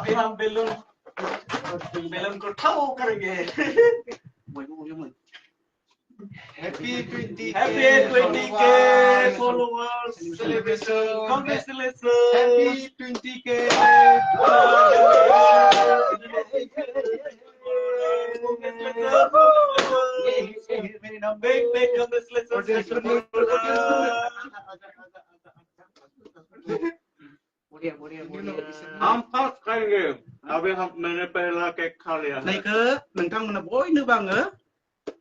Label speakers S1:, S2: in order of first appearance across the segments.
S1: अभी हम बैलून को ठाओ करेंगे
S2: Happy 20K
S1: Happy 20K followers
S2: celebration.
S1: Congratulations
S2: Happy 20K.
S1: Big congratulations. हम फर्स्ट खाएंगे अभी मैंने पहला केक खा लिया
S3: नायखो नोंथांमोना बयनोबो आङो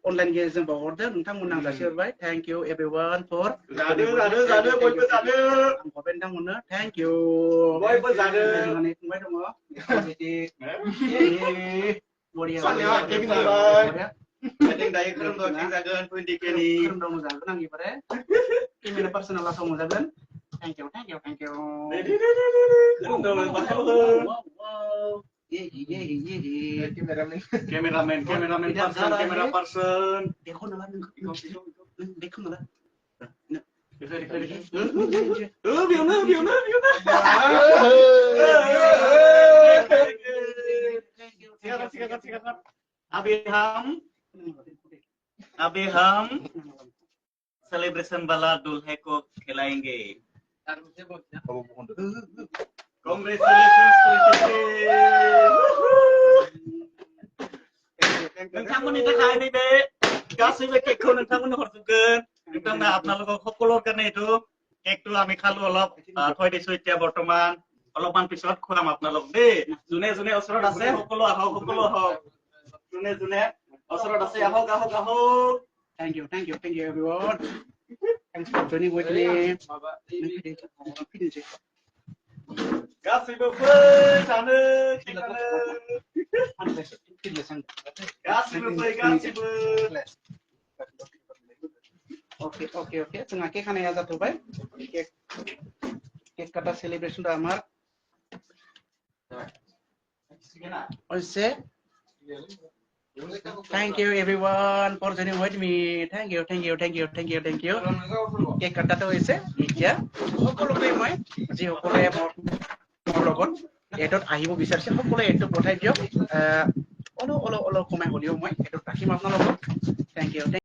S3: अनलाइन गेजेरजों बावहरदों नोंथांमोना आं जासिहरबाय थैंक यू एवरीवन फॉर
S1: जादो बयबो जादो
S3: आं हरबाय नोंथांमोननो थैंक यू
S1: बयबो जादो
S3: जोंहानि फंबाय दङ बरिया
S2: Salah, Kevin
S3: बरिया
S2: Salah. Wedding day खोरोमदाव केक जागोन 20K नि
S3: खोरोमदाव जागोन आं इबारे केमेरा पार्सनेल आसाव मोजागोन thank you
S2: Cameraman.
S1: Cameraman person
S3: देखो नला देखो नला
S1: Biona silakan अभी हम सेलिब्रेशन वाला दूल्हे को खिलाएंगे नोंथांमोननि थाखाय नैबे गासैबो केकखौ नोंथांमोननो हरजोबगोन नोंथांमोना আপোনালোকক সকলোৰ কাৰণে এইটো কেকটো আমি খালো অলপ থৈ দিছো এতিয়া বৰ্তমান অলপমান পিছত খুৱাম আপোনালোক দেই যোনে যোনে ওচৰত আছে সকলো আহক যোনে যোনে ওচৰত আছে আহক Thank you everyone. Thanks for joining with me. गासैबो फै जानो गासैबो फै गासैबो ओके जोंहा केक हानाया जाथ'बाय केक काटा सेलिब्रेशन दा आमार ओसे Thank you everyone for joining with me. Thank you. Cake kata হৈছে এতিয়া সকলোকে মই যি সকলোৱে মোৰ লগত এডত আহিব বিচাৰিছে সকলোৱে এডটো পঠাই দিয়ক অলপ কমাই হ'লেও মই এডত ৰাখিম আপোনালোকক Thank you.